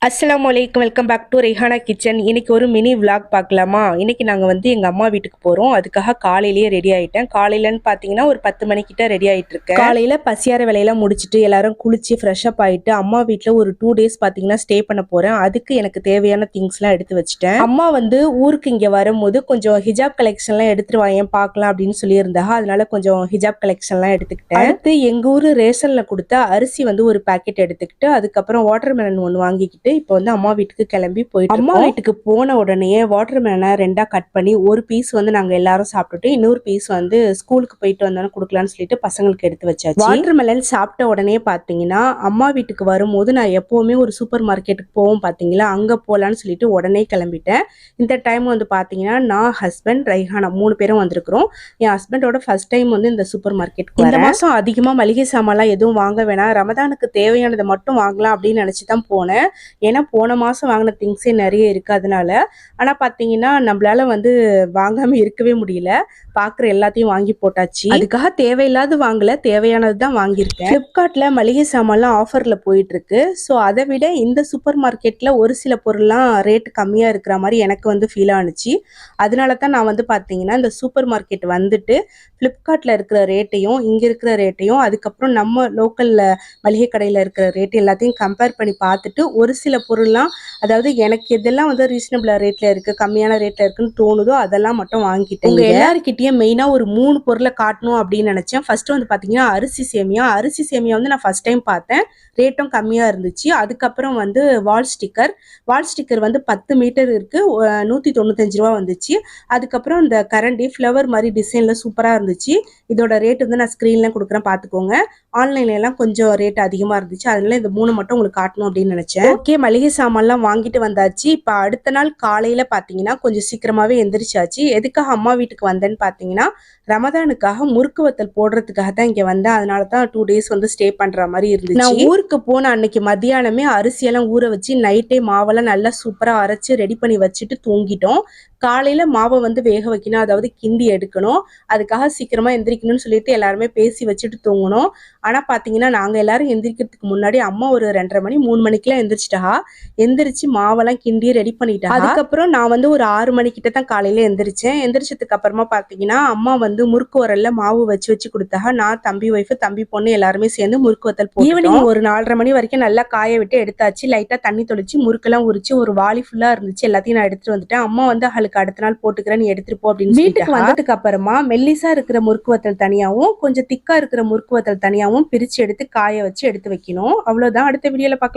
அஸ்ஸலாமு அலைக்கும். Welcome back to Rehana kitchen. இன்னைக்கு ஒரு மினி விளாக் பார்க்கலாமா? இன்னைக்கு நாங்கள் வந்து எங்கள் அம்மா வீட்டுக்கு போகிறோம். அதுக்காக காலையிலேயே ரெடி ஆகிட்டேன். காலையிலன்னு பார்த்தீங்கன்னா ஒரு 10 மணிக்கிட்ட ரெடி ஆகிட்டு இருக்கேன். காலையில் பசியார வேலையெல்லாம் முடிச்சுட்டு எல்லாரும் குளிச்சு ஃப்ரெஷ்அப் ஆகிட்டு அம்மா வீட்டில் ஒரு 2 டேஸ் பார்த்தீங்கன்னா ஸ்டே பண்ண போகிறேன். அதுக்கு எனக்கு தேவையான திங்ஸ்லாம் எடுத்து வச்சுட்டேன். அம்மா வந்து ஊருக்கு இங்கே வரும்போது கொஞ்சம் ஹிஜாப் கலெக்ஷன்லாம் எடுத்துட்டு வாங்க பார்க்கலாம் அப்படின்னு சொல்லியிருந்தாங்க. அதனால கொஞ்சம் ஹிஜாப் கலெக்ஷன்லாம் எடுத்துக்கிட்டேன். அடுத்து எங்கள் ஊர் ரேஷனில் கொடுத்த அரிசி வந்து ஒரு பேக்கெட் எடுத்துக்கிட்டு அதுக்கப்புறம் வாட்டர் மெலன் ஒன்று வாங்கிக்கிட்டு இப்போ வந்து அம்மா வீட்டுக்கு கிளம்பி போயிட்டு அம்மா வீட்டுக்கு போன உடனே வாட்டர் மெலனை 2 கட் பண்ணி ஒரு பீஸ் வந்து நாங்க எல்லாரும் சாப்பிட்டுட்டு இன்னொரு பீஸ் வந்து ஸ்கூலுக்கு போயிட்டு வந்தாலும் கொடுக்கலாம்னு சொல்லிட்டு பசங்களுக்கு எடுத்து வச்சாச்சு. வாட்டர் மெலன் சாப்பிட்ட உடனே பாத்தீங்கன்னா அம்மா வீட்டுக்கு வரும்போது நான் எப்பவுமே ஒரு சூப்பர் மார்க்கெட்டுக்கு போவோம் பாத்தீங்களா, அங்க போலான்னு சொல்லிட்டு உடனே கிளம்பிட்டேன். இந்த டைம் வந்து பாத்தீங்கன்னா நான் ஹஸ்பண்ட் ரைஹானா 3 பேரும் வந்திருக்கிறோம். என் ஹஸ்பண்டோட ஃபர்ஸ்ட் டைம் வந்து இந்த சூப்பர் மார்க்கெட்டுக்கு இந்த மாசம் அதிகமா மளிகை சாமான்லாம் எதுவும் வாங்க வேணாம், ரமதானுக்கு தேவையானதை மட்டும் வாங்கலாம் அப்படின்னு நினைச்சுதான் போனேன். ஏன்னா போன மாசம் வாங்கின திங்ஸே நிறைய இருக்கு அதனால. ஆனா பாத்தீங்கன்னா நம்மளால வந்து வாங்காம இருக்கவே முடியல. பாக்குற எல்லாத்தையும் வாங்கி போட்டாச்சு. அதுக்காக தேவையில்லாத வாங்கல, தேவையானது தான் வாங்கியிருக்கேன். பிளிப்கார்ட்ல மளிகை சாமான்லாம் ஆஃபர்ல போயிட்டு இருக்கு. ஸோ அதை விட இந்த சூப்பர் மார்க்கெட்ல ஒரு சில பொருள்லாம் ரேட் கம்மியா இருக்கிற மாதிரி எனக்கு வந்து ஃபீல் ஆனிச்சு. அதனால தான் நான் வந்து பாத்தீங்கன்னா இந்த சூப்பர் மார்க்கெட் வந்துட்டு பிளிப்கார்ட்ல இருக்கிற ரேட்டையும் இங்க இருக்கிற ரேட்டையும் அதுக்கப்புறம் நம்ம லோக்கல்ல மளிகை கடையில இருக்கிற ரேட் எல்லாத்தையும் கம்பேர் பண்ணி பார்த்துட்டு ஒரு சில பொருள்லாம், அதாவது எனக்கு எதெல்லாம் வந்து ரீசனபிள் ரேட்ல இருக்கு, கம்மியான ரேட்ல இருக்குன்னு தோணுதோ அதெல்லாம் மட்டும் வாங்கிட்டேன். உங்க எல்லாருக்கிட்டையும் மெயினா ஒரு 3 பொருளை காட்டணும் அப்படின்னு நினைச்சேன். ஃபர்ஸ்ட் வந்து பாத்தீங்கன்னா அரிசி சேமியா வந்து நான் ஃபர்ஸ்ட் டைம் பார்த்தேன். ரேட்டும் கம்மியா இருந்துச்சு. அதுக்கப்புறம் வந்து வால் ஸ்டிக்கர் வந்து 10 மீட்டர் இருக்கு, 195 ரூபா வந்துச்சு. அதுக்கப்புறம் இந்த கரண்டி ஃப்ளவர் மாதிரி டிசைன்ல சூப்பரா இருந்துச்சு. இதோட ரேட் வந்து நான் ஸ்கிரீன்ல கொடுக்குறேன் பாத்துக்கோங்க. ஆன்லைன்ல எல்லாம் கொஞ்சம் ரேட் அதிகமா இருந்துச்சு. அதனால இந்த 3 மட்டும் உங்களுக்கு காட்டணும் அப்படின்னு நினைச்சேன். ஓகே, மளிகை சாமான்லாம் வாங்கிட்டு வந்தாச்சு. இப்ப அடுத்த நாள் காலையில பாத்தீங்கன்னா கொஞ்சம் சீக்கிரமாவே எந்திரிச்சாச்சு. எதுக்காக அம்மா வீட்டுக்கு வந்தேன்னு பாத்தீங்கன்னா ரமதானுக்காக முறுக்கு வத்தல் போடுறதுக்காக தான் இங்க வந்தேன். அதனாலதான் 2 டேஸ் வந்து ஸ்டே பண்ற மாதிரி இருந்துச்சு. நான் ஊருக்கு போன அன்னைக்கு மத்தியானமே அரிசியெல்லாம் ஊற வச்சு நைட்டே மாவெல்லாம் நல்லா சூப்பரா அரைச்சு ரெடி பண்ணி வச்சுட்டு தூங்கிட்டோம். காலையில மாவை வந்து வேக வைக்கணும், அதாவது கிண்டி எடுக்கணும். அதுக்காக சீக்கிரமா எந்திரிக்கணும்னு சொல்லிட்டு எல்லாருமே பேசி வச்சுட்டு தூங்கணும். ஆனா பாத்தீங்கன்னா நாங்க எல்லாரும் எந்திரிக்கிறதுக்கு முன்னாடி அம்மா ஒரு 2:30 மணி 3 மணிக்கெல்லாம் எந்திரிச்சு மாவெல்லாம் கிண்டி ரெடி பண்ணிட்டா. அதுக்கப்புறம் நான் வந்து ஒரு 6 மணிக்கிட்ட தான் காலையில எந்திரிச்சேன். எந்திரிச்சதுக்கு அப்புறமா பாத்தீங்கன்னா அம்மா வந்து முறுக்கு உரல்ல மாவு வச்சு கொடுத்தாங்க. நான் தம்பி ஒய்ஃப் தம்பி பொண்ணு எல்லாருமே சேர்ந்து முறுக்கு வத்தல் போட்டோம். ஈவினிங் ஒரு 4:30 மணி வரைக்கும் நல்லா காய விட்டு எடுத்தாச்சு. லைட்டா தண்ணி தொளிச்சு முறுக்கெல்லாம் உரிச்சு ஒரு வாளி ஃபுல்லா இருந்துச்சு. எல்லாத்தையும் நான் எடுத்துட்டு வந்துட்டேன். அம்மா வந்து அவளுக்கு அடுத்த நாள் போட்டுக்கிறேன்னு எடுத்துட்டு போ அப்படின்னு வீட்டுக்கு வந்ததுக்கு அப்புறமா மெல்லிசா இருக்கிற முறுக்கு வத்தல் தனியாவும் கொஞ்சம் திக்கா இருக்கிற முறுக்கு வத்தல் தனியாவும் பிரிச்சு எடுத்து காய வச்சு எடுத்து வைக்கணும். அவ்வளவுதான். அடுத்த வீடியோல பார்க்கலாம்.